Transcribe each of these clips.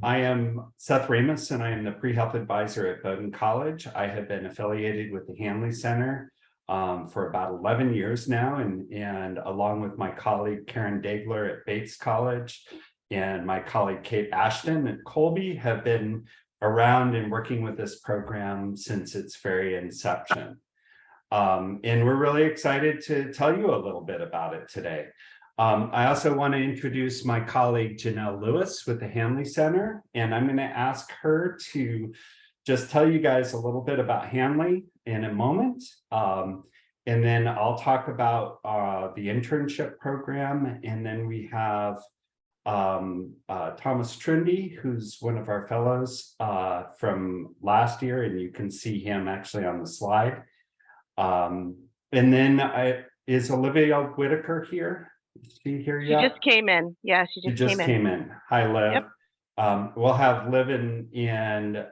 I am Seth Ramus, and I am the pre-health advisor at Bowdoin College. I have been affiliated with the Hanley Center for about 11 years now, and along with my colleague Karen Dagler at Bates College and my colleague Kate Ashton at Colby have been around and working with this program since its very inception. And we're really excited to tell you a little bit about it today. I also want to introduce my colleague Janelle Lewis with the Hanley Center, and I'm going to ask her to just tell you guys a little bit about Hanley in a moment. And then I'll talk about the internship program, and then we have Thomas Trindy, who's one of our fellows from last year, and you can see him actually on the slide. And then is Olivia Whitaker here? Is she here yet? She just came in. Yeah, she just came in. Hi, Liv. Yep. We'll have Liv and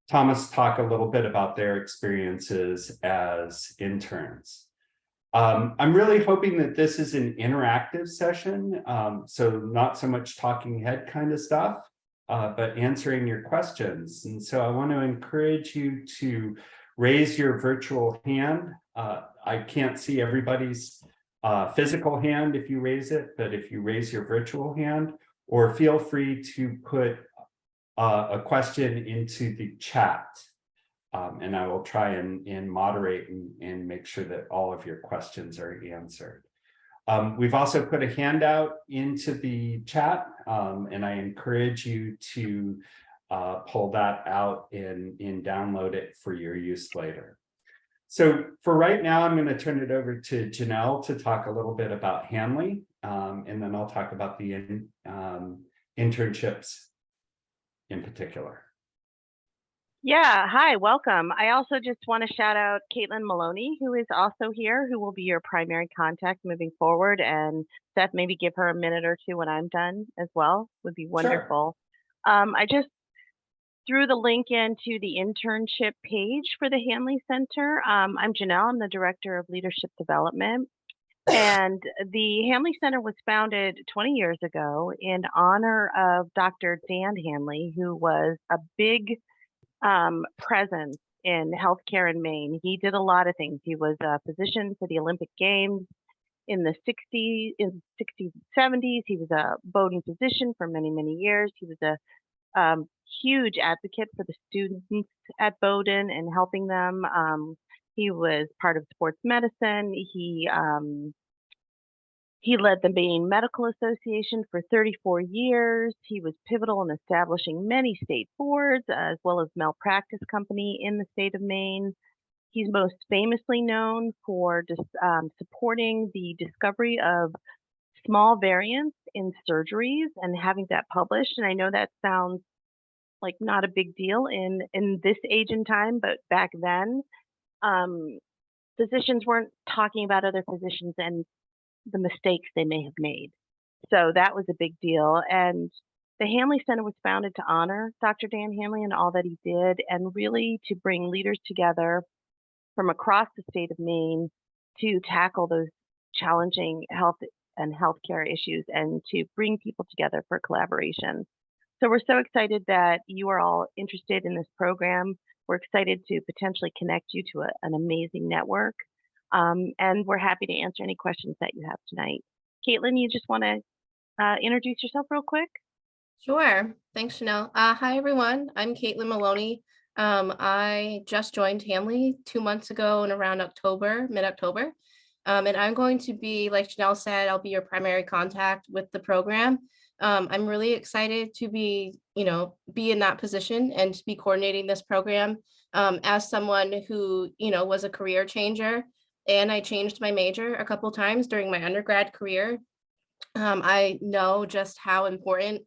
Thomas talk a little bit about their experiences as interns. I'm really hoping that this is an interactive session, so not so much talking head kind of stuff, but answering your questions. And so I want to encourage you to raise your virtual hand. I can't see everybody's physical hand if you raise it, but if you raise your virtual hand, or feel free to put a question into the chat, and I will try and moderate and make sure that all of your questions are answered. We've also put a handout into the chat, and I encourage you to pull that out and download it for your use later. So for right now, I'm going to turn it over to Janelle to talk a little bit about Hanley, and then I'll talk about the internships in particular. Yeah, hi, welcome. I also just want to shout out Caitlin Maloney, who is also here, who will be your primary contact moving forward. And Seth, maybe give her a minute or two when I'm done as well, would be wonderful. Sure. I just threw the link into the internship page for the Hanley Center. I'm Janelle, I'm the Director of Leadership Development. And the Hanley Center was founded 20 years ago in honor of Dr. Dan Hanley, who was a big presence in healthcare in Maine. He did a lot of things. He was a physician for the Olympic Games in the 60s and 70s. He was a Bowdoin physician for many, many years. He was a huge advocate for the students at Bowdoin and helping them. He was part of sports medicine. He led the Maine Medical Association for 34 years. He was pivotal in establishing many state boards, as well as malpractice company in the state of Maine. He's most famously known for supporting the discovery of small variants in surgeries and having that published. And I know that sounds like not a big deal in this age and time, but back then, physicians weren't talking about other physicians and the mistakes they may have made. So that was a big deal. And the Hanley Center was founded to honor Dr. Dan Hanley and all that he did, and really to bring leaders together from across the state of Maine to tackle those challenging health and healthcare issues and to bring people together for collaboration. So we're so excited that you are all interested in this program. We're excited to potentially connect you to an amazing network. And we're happy to answer any questions that you have tonight. Caitlin, you just want to introduce yourself real quick? Sure. Thanks, Janelle. Hi, everyone. I'm Caitlin Maloney. I just joined Hanley 2 months ago in around October, mid-October. And I'm going to be, like Janelle said, I'll be your primary contact with the program. I'm really excited to be in that position and to be coordinating this program as someone who, was a career changer. And I changed my major a couple times during my undergrad career. I know just how important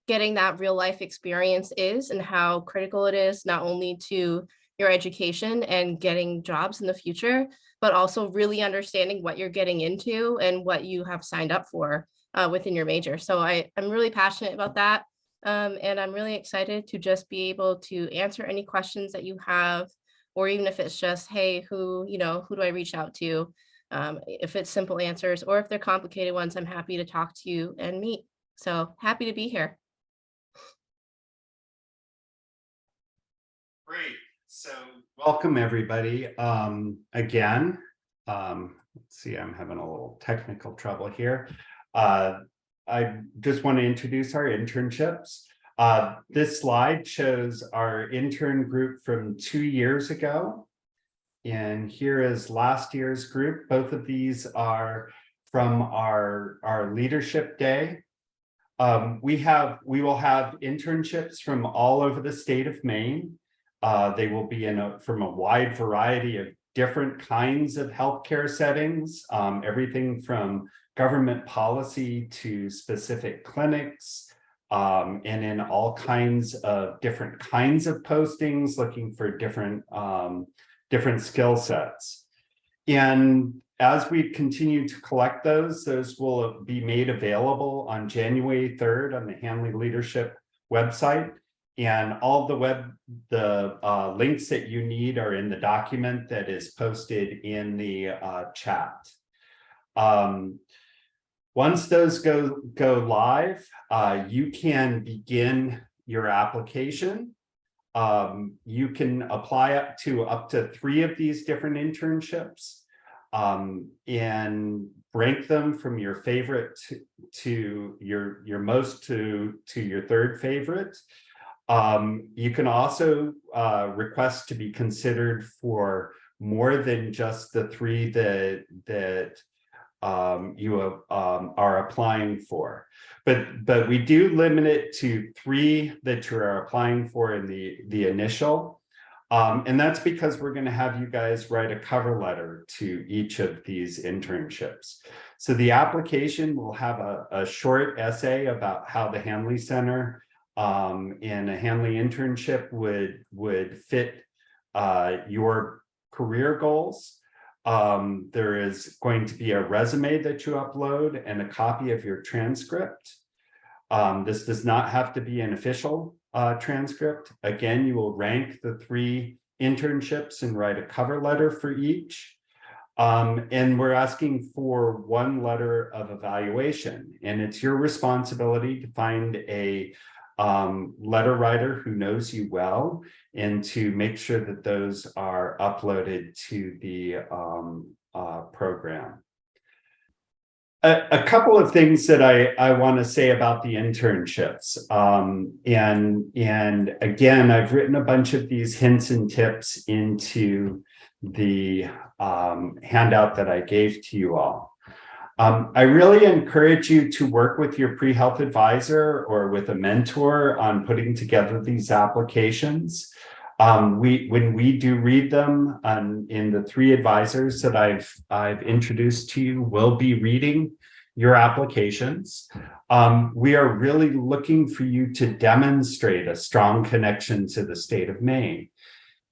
getting that real life experience is and how critical it is, not only to your education and getting jobs in the future, but also really understanding what you're getting into and what you have signed up for within your major. So I'm really passionate about that. And I'm really excited to just be able to answer any questions that you have, or even if it's just, hey, who do I reach out to? If it's simple answers, or if they're complicated ones, I'm happy to talk to you and meet. So happy to be here. Great. So welcome everybody. Again, let's see, I'm having a little technical trouble here. I just want to introduce our internships. This slide shows our intern group from 2 years ago. And here is last year's group. Both of these are from our leadership day. We will have internships from all over the state of Maine. They will be from a wide variety of different kinds of healthcare settings, everything from government policy to specific clinics, and in all kinds of different kinds of postings, looking for different skill sets. And as we continue to collect those will be made available on January 3rd on the Hanley Leadership website. And all the links that you need are in the document that is posted in the chat. Once those go live, you can begin your application. You can apply up to 3 of these different internships, and rank them from your favorite to your most to your third favorite. You can also request to be considered for more than just the 3 that you are applying for, but we do limit it to 3 that you are applying for in the initial, and that's because we're going to have you guys write a cover letter to each of these internships. So the application will have a short essay about how the Hanley Center and a Hanley internship would fit your career goals. There is going to be a resume that you upload and a copy of your transcript. This does not have to be an official transcript. Again, you will rank the 3 internships and write a cover letter for each. And we're asking for 1 letter of evaluation, and it's your responsibility to find a letter writer who knows you well and to make sure that those are uploaded to the program. A couple of things that I want to say about the internships, and again, I've written a bunch of these hints and tips into the handout that I gave to you all. I really encourage you to work with your pre-health advisor or with a mentor on putting together these applications. When we do read them, in the 3 advisors that I've introduced to you will be reading your applications. We are really looking for you to demonstrate a strong connection to the state of Maine.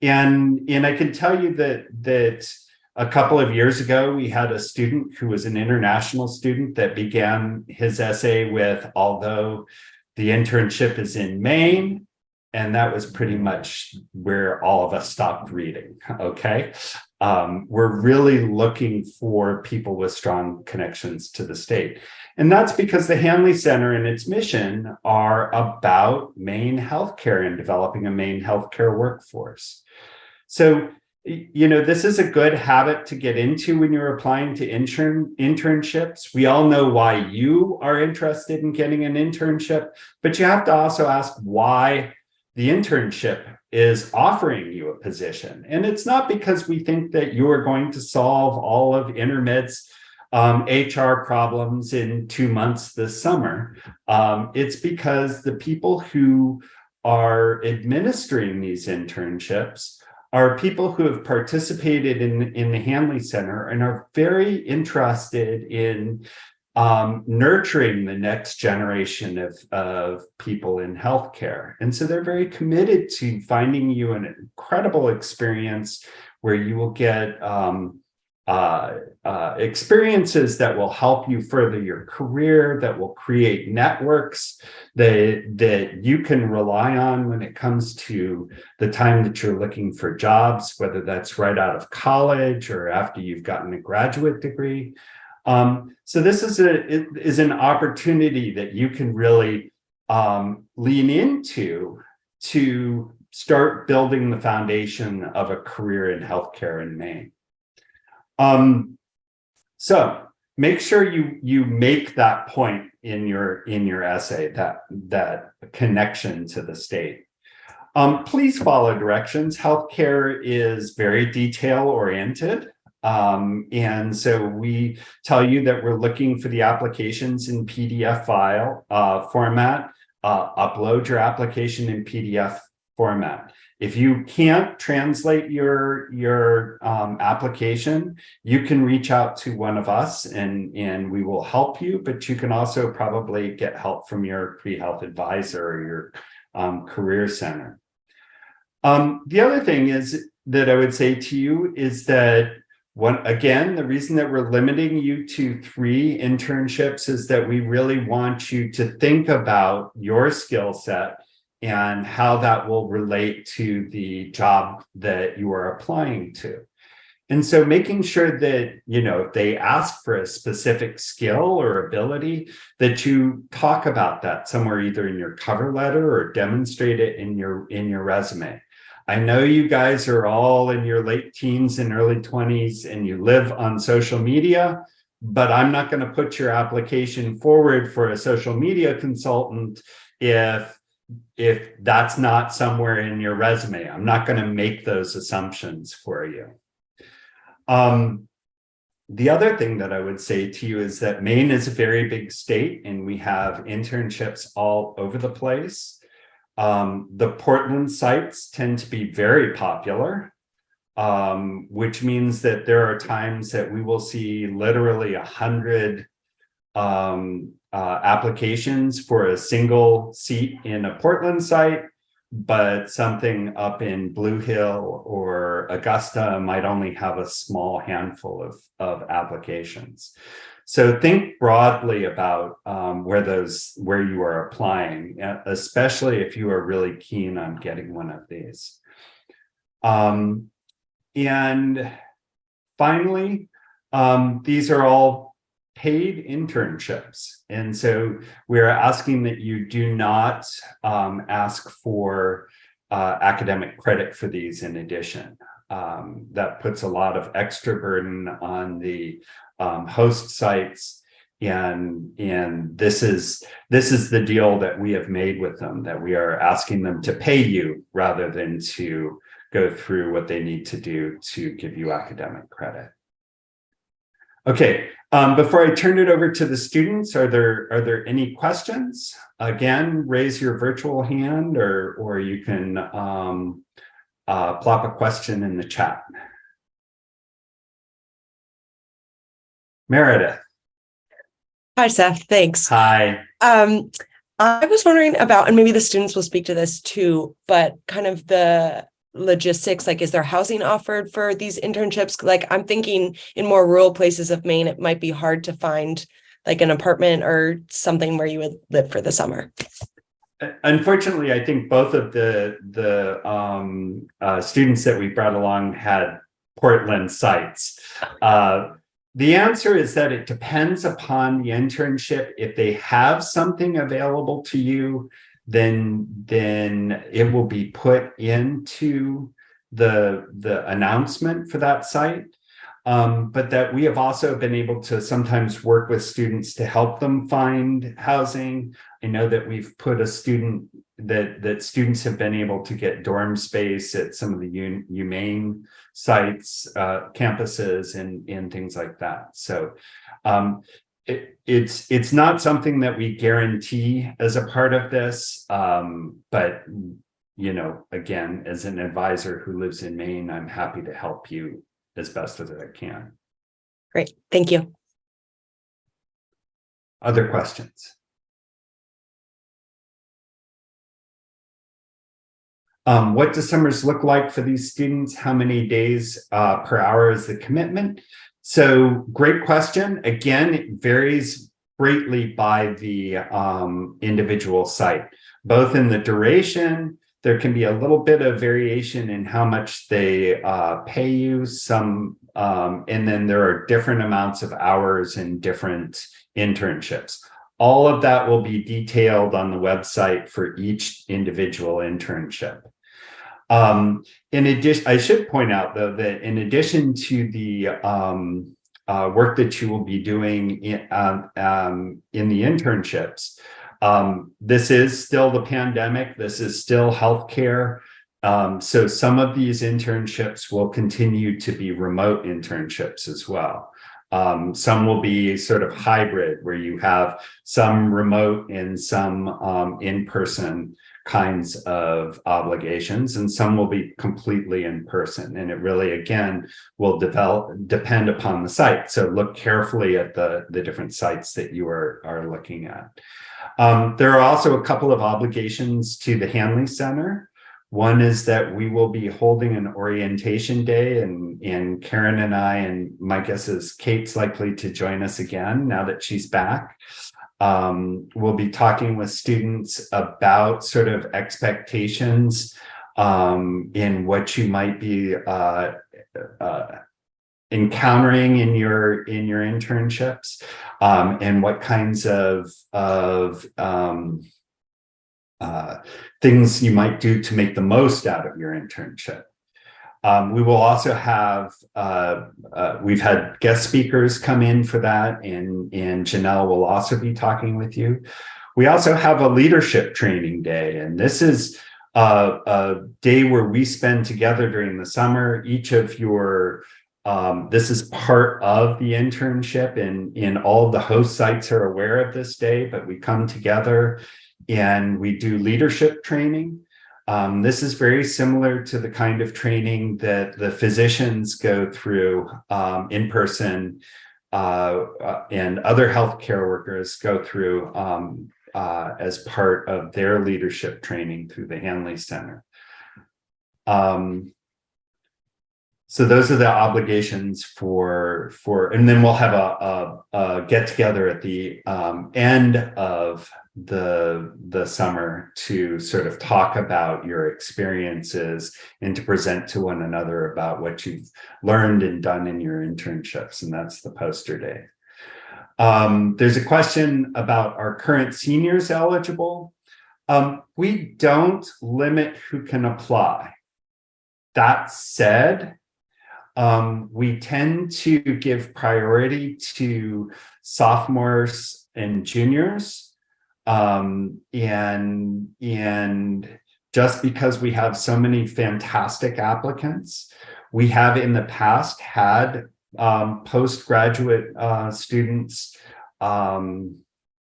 And I can tell you that a couple of years ago, we had a student who was an international student that began his essay with, although the internship is in Maine, and that was pretty much where all of us stopped reading, okay? We're really looking for people with strong connections to the state. And that's because the Hanley Center and its mission are about Maine healthcare and developing a Maine healthcare workforce. So, you know, this is a good habit to get into when you're applying to internships. We all know why you are interested in getting an internship, but you have to also ask why the internship is offering you a position. And it's not because we think that you are going to solve all of Intermed's HR problems in 2 months this summer. It's because the people who are administering these internships are people who have participated in the Hanley Center and are very interested in nurturing the next generation of people in healthcare. And so they're very committed to finding you an incredible experience where you will get experiences that will help you further your career, that will create networks that you can rely on when it comes to the time that you're looking for jobs, whether that's right out of college or after you've gotten a graduate degree. So this is an opportunity that you can really lean into to start building the foundation of a career in healthcare in Maine. So make sure you make that point in your essay, that connection to the state. Please follow directions. Healthcare is very detail oriented. And so we tell you that we're looking for the applications in PDF file format. Upload your application in PDF format. If you can't translate your application, you can reach out to one of us and we will help you, but you can also probably get help from your pre-health advisor or your career center. The other thing is that I would say to you is that the reason that we're limiting you to 3 internships is that we really want you to think about your skill set and how that will relate to the job that you are applying to. And so making sure that, if they ask for a specific skill or ability, that you talk about that somewhere, either in your cover letter or demonstrate it in your resume. I know you guys are all in your late teens and early 20s and you live on social media, but I'm not going to put your application forward for a social media consultant if that's not somewhere in your resume. I'm not going to make those assumptions for you. The other thing that I would say to you is that Maine is a very big state and we have internships all over the place. The Portland sites tend to be very popular, which means that there are times that we will see literally 100 applications for a single seat in a Portland site, but something up in Blue Hill or Augusta might only have a small handful of applications. So think broadly about where you are applying, especially if you are really keen on getting one of these. And finally, these are all paid internships. And so we're asking that you do not ask for academic credit for these in addition. That puts a lot of extra burden on the host sites, and this is the deal that we have made with them, that we are asking them to pay you rather than to go through what they need to do to give you academic credit. Okay, before I turn it over to the students, are there any questions? Again, raise your virtual hand, or you can plop a question in the chat. Meredith. Hi, Seth. Thanks. Hi. I was wondering about, and maybe the students will speak to this too, but kind of the logistics, like, is there housing offered for these internships? Like, I'm thinking in more rural places of Maine, it might be hard to find like an apartment or something where you would live for the summer. Unfortunately, I think both of the students that we brought along had Portland sites. The answer is that it depends upon the internship. If they have something available to you, then it will be put into the announcement for that site. But that we have also been able to sometimes work with students to help them find housing. I know that we've put a student that students have been able to get dorm space at some of the UMaine sites, campuses, and things like that. So it's not something that we guarantee as a part of this, but again, as an advisor who lives in Maine, I'm happy to help you as best as I can. Great, thank you. Other questions? What do summers look like for these students? How many days per hour is the commitment? So great question. Again, it varies greatly by the individual site, both in the duration. There can be a little bit of variation in how much they pay you, and then there are different amounts of hours in different internships. All of that will be detailed on the website for each individual internship. In addition, I should point out though that in addition to the work that you will be doing in the internships, this is still the pandemic. This is still healthcare. So some of these internships will continue to be remote internships as well. Some will be sort of hybrid, where you have some remote and some in-person kinds of obligations, and some will be completely in person. And it really, again, will depend upon the site. So look carefully at the different sites that you are looking at. There are also a couple of obligations to the Hanley Center. One is that we will be holding an orientation day, and Karen and I, and my guess is Kate's likely to join us again now that she's back. We'll be talking with students about sort of expectations in what you might be encountering in your internships, and what kinds of things you might do to make the most out of your internship. We will also have, we've had guest speakers come in for that, and Janelle will also be talking with you. We also have a leadership training day, and this is a day where we spend together during the summer. Each of your, this is part of the internship, and all of the host sites are aware of this day, but we come together and we do leadership training. This is very similar to the kind of training that the physicians go through in person, and other healthcare workers go through as part of their leadership training through the Hanley Center. So those are the obligations for, and then we'll have a get together at the end of the summer to sort of talk about your experiences and to present to one another about what you've learned and done in your internships, and that's the poster day. There's a question about, are current seniors eligible? We don't limit who can apply. That said, we tend to give priority to sophomores and juniors. And just because we have so many fantastic applicants, we have in the past had postgraduate students who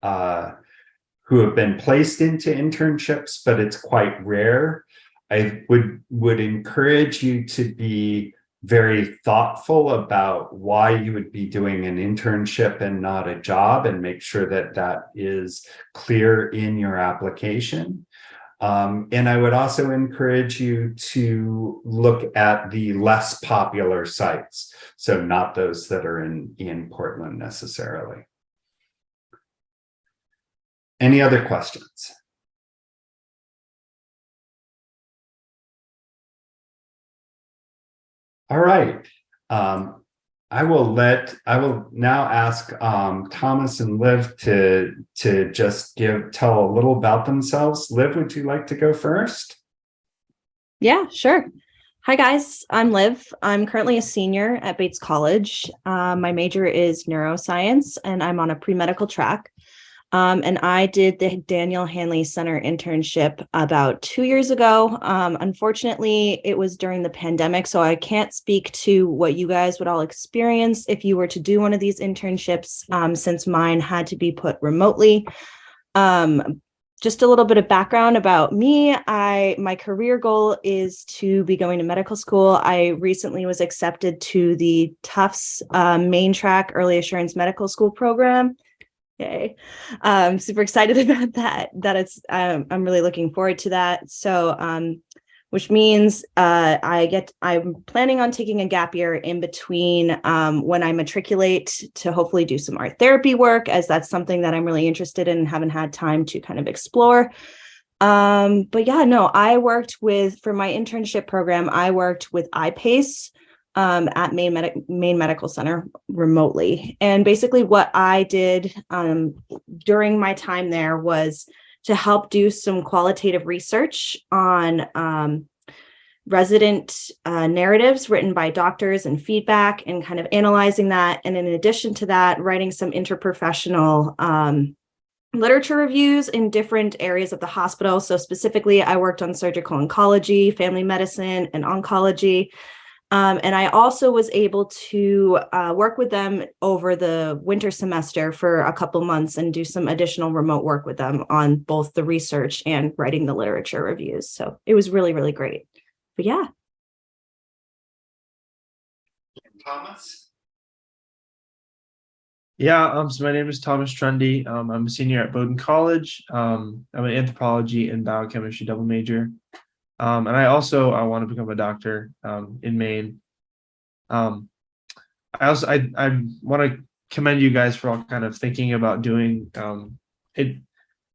have been placed into internships, but it's quite rare. I would encourage you to be very thoughtful about why you would be doing an internship and not a job, and make sure that that is clear in your application. And I would also encourage you to look at the less popular sites, so not those that are in Portland necessarily. Any other questions? All right. I will now ask Thomas and Liv to just tell a little about themselves. Liv, would you like to go first? Yeah, sure. Hi guys, I'm Liv. I'm currently a senior at Bates College. My major is neuroscience, and I'm on a pre-medical track. And I did the Daniel Hanley Center internship about 2 years ago. Unfortunately, it was during the pandemic, so I can't speak to what you guys would all experience if you were to do one of these internships, since mine had to be put remotely. Just a little bit of background about me. My career goal is to be going to medical school. I recently was accepted to the Tufts main track early assurance medical school program. Yay. I'm super excited about that. I'm really looking forward to that. So, which means I'm planning on taking a gap year in between when I matriculate to hopefully do some art therapy work, as that's something that I'm really interested in and haven't had time to kind of explore. But yeah, no, for my internship program, I worked with iPace at Maine Medical Center remotely. And basically what I did during my time there was to help do some qualitative research on resident narratives written by doctors and feedback and kind of analyzing that. And in addition to that, writing some interprofessional literature reviews in different areas of the hospital. So specifically, I worked on surgical oncology, family medicine, and oncology. And I also was able to work with them over the winter semester for a couple months and do some additional remote work with them on both the research and writing the literature reviews. So it was really, really great. But yeah. Thomas? Yeah, so my name is Thomas Trundy. I'm a senior at Bowdoin College. I'm an anthropology and biochemistry double major. And I also want to become a doctor in Maine. I want to commend you guys for all kind of thinking about doing it.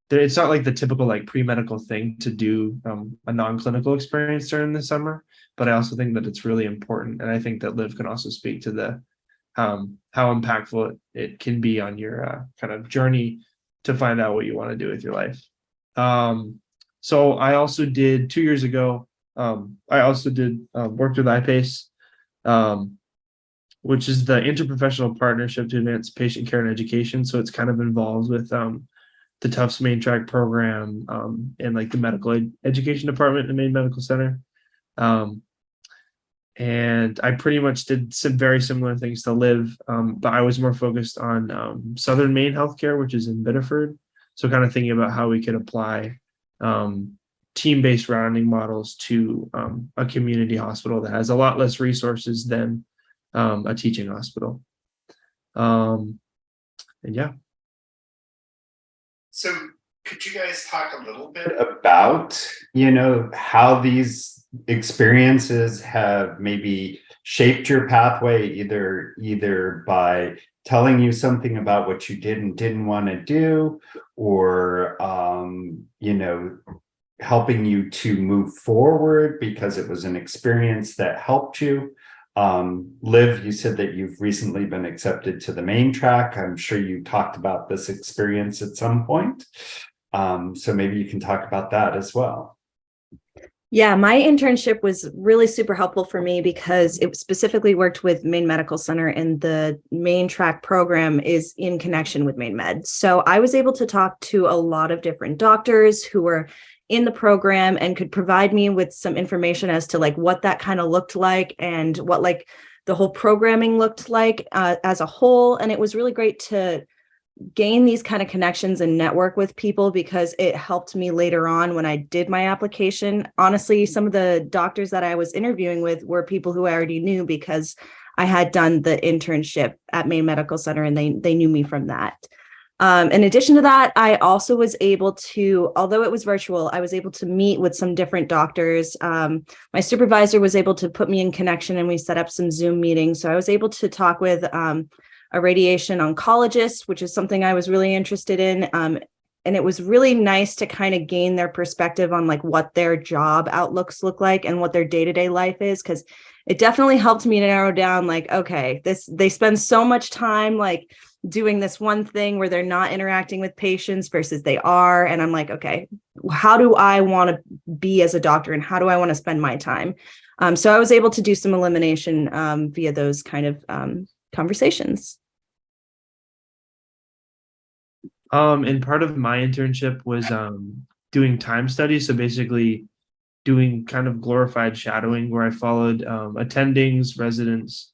It's not like the typical like pre-medical thing to do a non-clinical experience during the summer, but I also think that it's really important. And I think that Liv can also speak to the how impactful it can be on your kind of journey to find out what you want to do with your life. So I also did 2 years ago, I also did worked with IPACE, which is the Interprofessional Partnership to Advance Patient Care and Education. So it's kind of involved with the Tufts Main Track program and like the medical education department in the Maine Medical Center. And I pretty much did some very similar things to Liv, but I was more focused on Southern Maine healthcare, which is in Biddeford. So kind of thinking about how we could apply team-based rounding models to a community hospital that has a lot less resources than a teaching hospital. And yeah. So could you guys talk a little bit about, how these experiences have maybe shaped your pathway, either by telling you something about what you did and didn't want to do, or, helping you to move forward because it was an experience that helped you? Liv, you said that you've recently been accepted to the main track. I'm sure you talked about this experience at some point. So maybe you can talk about that as well. Yeah, my internship was really super helpful for me because it specifically worked with Maine Medical Center, and the main track program is in connection with Maine Med. So I was able to talk to a lot of different doctors who were in the program and could provide me with some information as to like what that kind of looked like and what like the whole programming looked like as a whole. And it was really great to gain these kind of connections and network with people because it helped me later on when I did my application. Honestly, some of the doctors that I was interviewing with were people who I already knew because I had done the internship at Maine Medical Center and they knew me from that. In addition to that, I also was able to, although it was virtual, I was able to meet with some different doctors. My supervisor was able to put me in connection and we set up some Zoom meetings. So I was able to talk with a radiation oncologist, which is something I was really interested in. And it was really nice to kind of gain their perspective on like what their job outlooks look like and what their day-to-day life is, because it definitely helped me to narrow down like, okay, they spend so much time like doing this one thing where they're not interacting with patients versus they are. And I'm like, okay, how do I want to be as a doctor and how do I want to spend my time? So I was able to do some elimination via those kind of conversations. And part of my internship was doing time studies. So basically doing kind of glorified shadowing where I followed attendings, residents,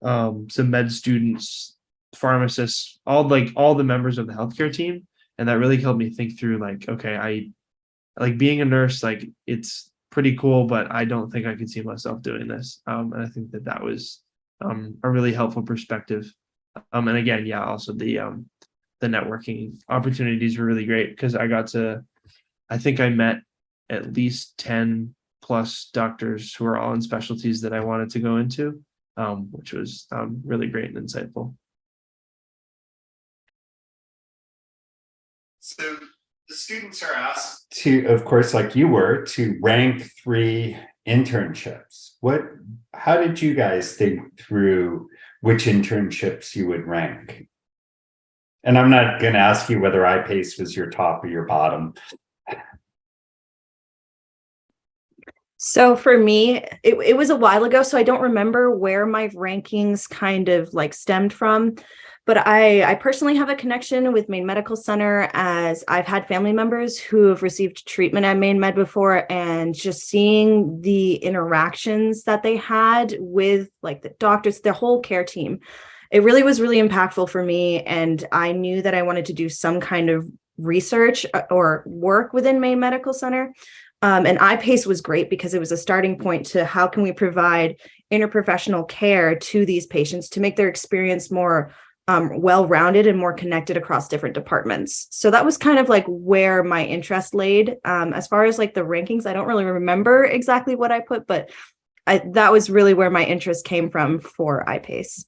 some med students, pharmacists, all the members of the healthcare team. And that really helped me think through like, okay, I like being a nurse, like it's pretty cool, but I don't think I could see myself doing this. And I think that was a really helpful perspective. And again, yeah, also the networking opportunities were really great because I think I met at least 10 plus doctors who are all in specialties that I wanted to go into, which was really great and insightful. So the students are asked to, of course, like you were, to rank 3 internships. How did you guys think through which internships you would rank? And I'm not going to ask you whether iPace was your top or your bottom. So for me, it was a while ago, so I don't remember where my rankings kind of like stemmed from. But I personally have a connection with Maine Medical Center, as I've had family members who have received treatment at Maine Med before, and just seeing the interactions that they had with like the doctors, the whole care team, it really was really impactful for me. And I knew that I wanted to do some kind of research or work within Maine Medical Center. And iPace was great because it was a starting point to how can we provide interprofessional care to these patients to make their experience more well-rounded and more connected across different departments. So that was kind of like where my interest laid. As far as like the rankings, I don't really remember exactly what I put, but that was really where my interest came from for iPace.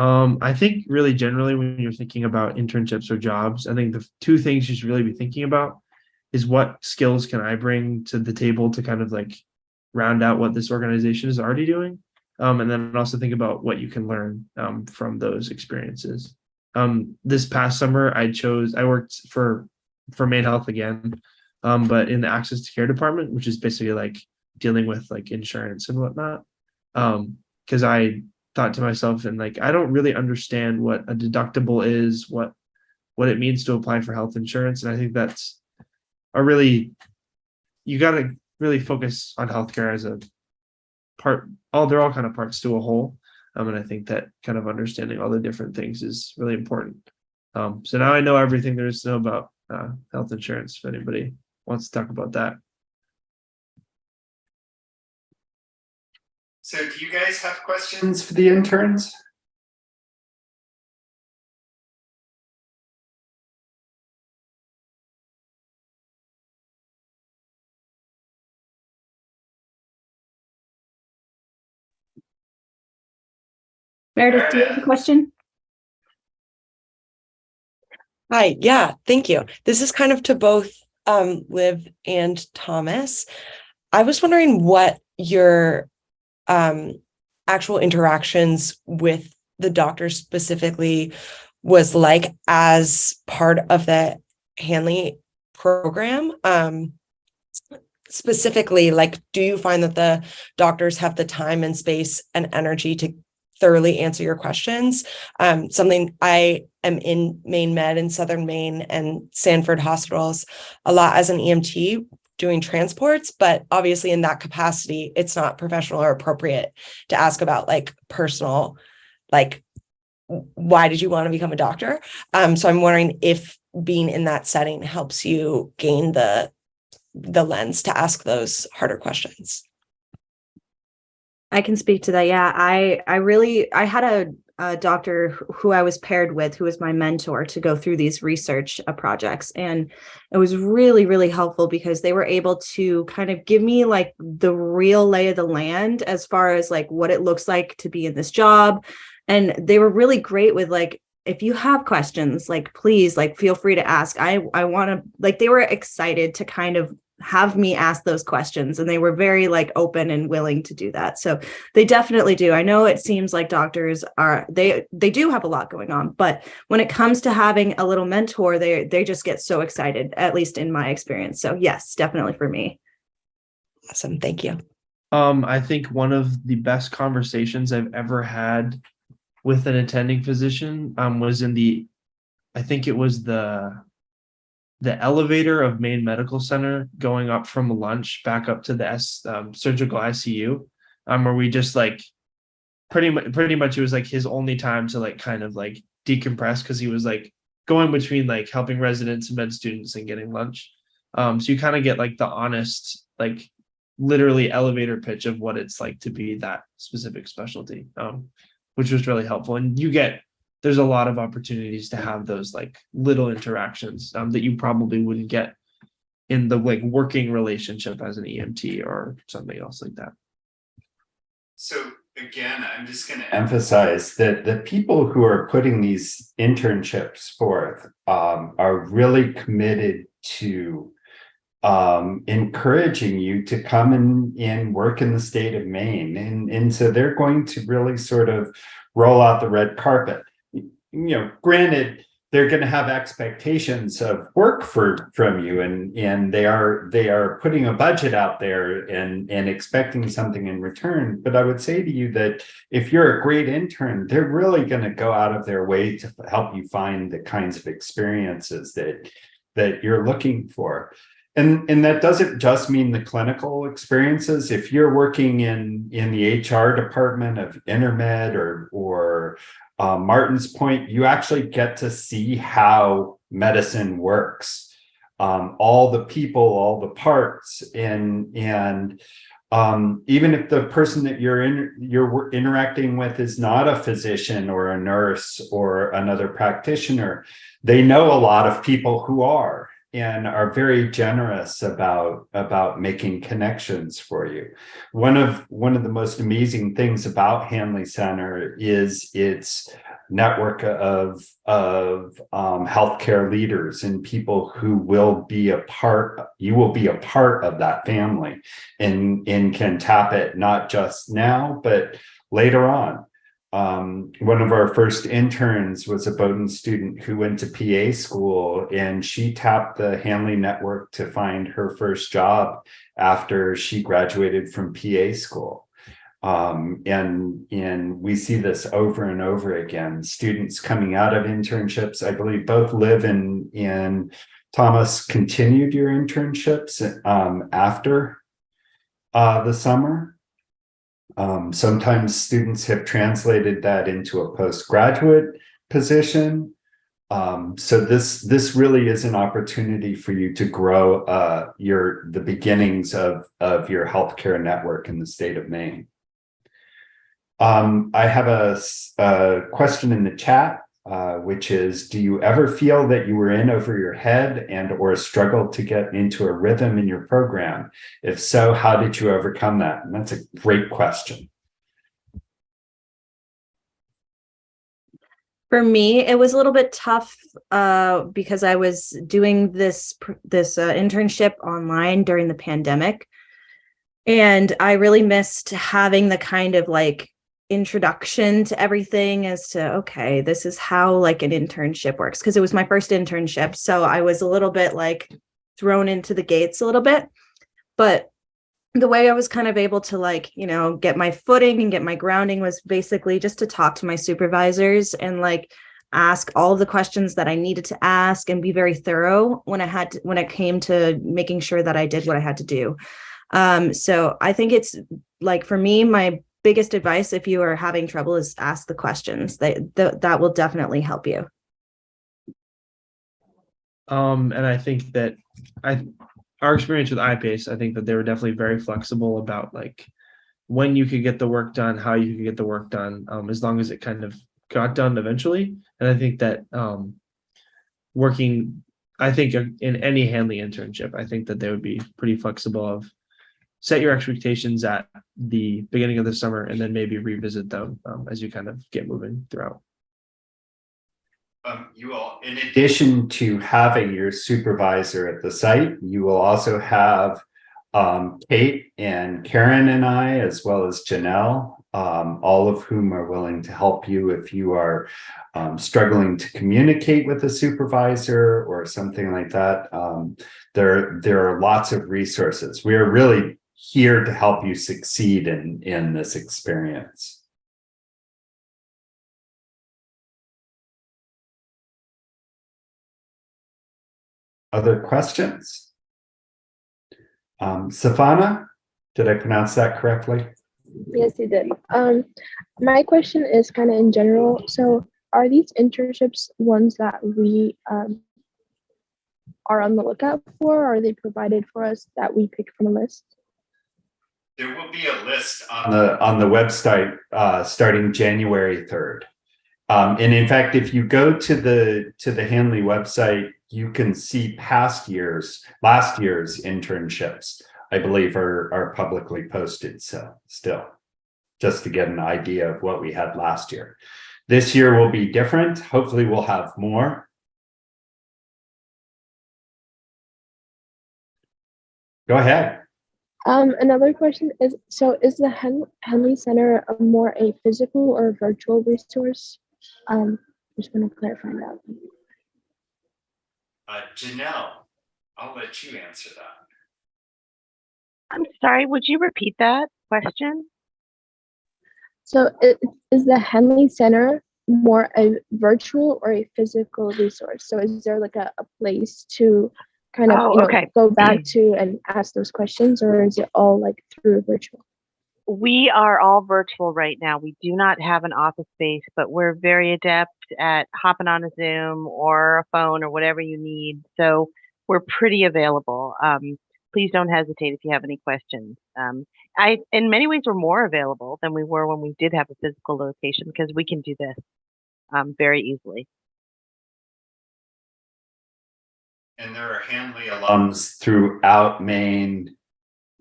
I think really generally when you're thinking about internships or jobs, I think the two things you should really be thinking about is what skills can I bring to the table to kind of like round out what this organization is already doing. And then also think about what you can learn from those experiences. This past summer, I worked for Maine Health again, but in the access to care department, which is basically like dealing with like insurance and whatnot. Because I thought to myself, and like I don't really understand what a deductible is, what it means to apply for health insurance, and I think that's you got to really focus on healthcare as a part. They're all kind of parts to a whole, and I think that kind of understanding all the different things is really important. So now I know everything there is to know about health insurance. If anybody wants to talk about that. So do you guys have questions for the interns? Meredith, do you have a question? Hi, yeah, thank you. This is kind of to both Liv and Thomas. I was wondering what your actual interactions with the doctor specifically was like as part of the Hanley program. Specifically, like, do you find that the doctors have the time and space and energy to thoroughly answer your questions? Something I am in Maine Med in Southern Maine and Sanford hospitals a lot as an EMT doing transports, but obviously in that capacity, it's not professional or appropriate to ask about like personal, like, why did you want to become a doctor? So I'm wondering if being in that setting helps you gain the lens to ask those harder questions. I can speak to that. Yeah, I had a doctor who I was paired with, who was my mentor to go through these research projects. And it was really, really helpful because they were able to kind of give me like the real lay of the land as far as like what it looks like to be in this job. And they were really great with like, if you have questions, like, please, like, feel free to ask. I want to, like, they were excited to kind of have me ask those questions, and they were very like open and willing to do that. So they definitely do. I know it seems like doctors are, they do have a lot going on, but when it comes to having a little mentor, they just get so excited, at least in my experience. So yes, definitely for me. Awesome. Thank you. I think one of the best conversations I've ever had with an attending physician was I think it was the elevator of Maine Medical Center going up from lunch back up to the surgical ICU, where we just like pretty much it was like his only time to like kind of like decompress, because he was like going between like helping residents and med students and getting lunch. So you kind of get like the honest, like literally elevator pitch of what it's like to be that specific specialty, which was really helpful. And there's a lot of opportunities to have those like little interactions that you probably wouldn't get in the like working relationship as an EMT or something else like that. So again, I'm just going to emphasize that the people who are putting these internships forth are really committed to encouraging you to come and work in the state of Maine. And so they're going to really sort of roll out the red carpet. You know, granted, they're going to have expectations of work from you, and they are putting a budget out there and expecting something in return. But I would say to you that if you're a great intern, they're really going to go out of their way to help you find the kinds of experiences that you're looking for. And that doesn't just mean the clinical experiences. If you're working in the HR department of Intermed or Martin's Point, you actually get to see how medicine works. All the people, all the parts, and even if the person that you're interacting with is not a physician or a nurse or another practitioner, they know a lot of people who are, and are very generous about making connections for you. One of the most amazing things about Hanley Center is its network of healthcare leaders and people who will be a part. You will be a part of that family, and can tap it not just now but later on. One of our first interns was a Bowdoin student who went to PA school, and she tapped the Hanley network to find her first job after she graduated from PA school. And we see this over and over again. Students coming out of internships, I believe both Liv and Thomas continued your internships after the summer. Sometimes students have translated that into a postgraduate position. So this really is an opportunity for you to grow the beginnings of your healthcare network in the state of Maine. I have a question in the chat, which is, do you ever feel that you were in over your head and or struggled to get into a rhythm in your program? If so, how did you overcome that? And that's a great question. For me, it was a little bit tough because I was doing this internship online during the pandemic. And I really missed having the kind of like introduction to everything as to, okay, this is how like an internship works, because it was my first internship. So I was a little bit like thrown into the gates a little bit. But the way I was kind of able to like, get my footing and get my grounding was basically just to talk to my supervisors and like ask all of the questions that I needed to ask and be very thorough when it came to making sure that I did what I had to do. So I think it's like, for me, my biggest advice, if you are having trouble, is ask the questions. That will definitely help you. And I think that our experience with iPace, I think that they were definitely very flexible about like when you could get the work done, how you could get the work done, as long as it kind of got done eventually. And I think that I think in any Hanley internship, I think that they would be pretty flexible of set your expectations at the beginning of the summer and then maybe revisit them as you kind of get moving throughout. You will, in addition to having your supervisor at the site, you will also have Kate and Karen and I, as well as Janelle, all of whom are willing to help you if you are struggling to communicate with a supervisor or something like that. There are lots of resources. We are really here to help you succeed in this experience. Other questions? Savannah, did I pronounce that correctly? Yes, you did. My question is kind of in general. So are these internships ones that we are on the lookout for? Or are they provided for us that we pick from a list? There will be a list on the website starting January 3rd. And in fact, if you go to the Hanley website, you can see last year's internships, I believe, are publicly posted. So still, just to get an idea of what we had last year. This year will be different. Hopefully we'll have more. Go ahead. Another question is, so is the Hanley Center a physical or virtual resource? Just want to clarify that. Janelle, I'll let you answer that. I'm sorry, would you repeat that question? So is the Hanley Center more a virtual or a physical resource? So is there like a place to kind of, Oh, okay. go back to and ask those questions, or is it all like through virtual? We are all virtual right now. We do not have an office space, but we're very adept at hopping on a Zoom or a phone or whatever you need. So we're pretty available. Please don't hesitate if you have any questions. In many ways, we're more available than we were when we did have a physical location because we can do this very easily. And there are Hanley alums throughout Maine,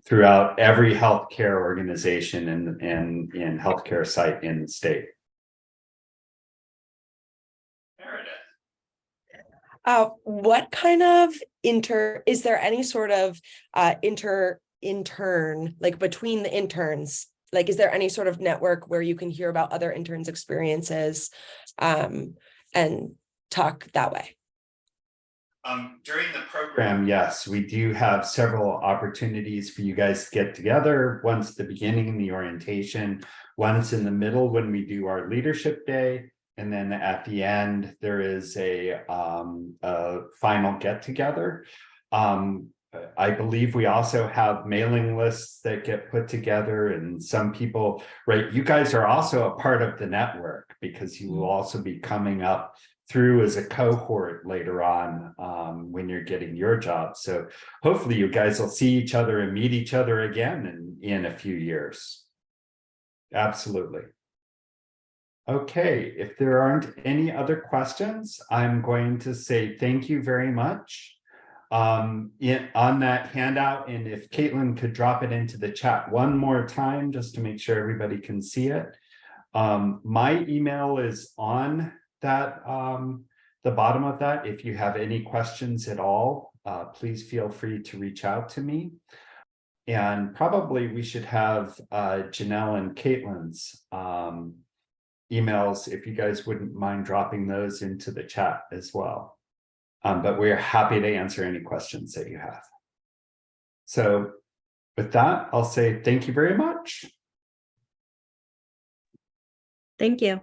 throughout every healthcare organization and healthcare site in the state. Meredith. What kind of is there any sort of intern, like between the interns? Like, is there any sort of network where you can hear about other interns' experiences and talk that way? During the program, yes, we do have several opportunities for you guys to get together. Once at the beginning, the orientation, once in the middle when we do our leadership day, and then at the end there is a final get together. I believe we also have mailing lists that get put together, and some people, right? You guys are also a part of the network because you will also be coming up through as a cohort later on when you're getting your job. So hopefully you guys will see each other and meet each other again in a few years. Absolutely. Okay, if there aren't any other questions, I'm going to say thank you very much. On that handout, and if Caitlin could drop it into the chat one more time just to make sure everybody can see it. My email is on that the bottom of that. If you have any questions at all, please feel free to reach out to me. And probably we should have Janelle and Caitlin's emails, if you guys wouldn't mind dropping those into the chat as well. But we're happy to answer any questions that you have. So with that, I'll say thank you very much. Thank you.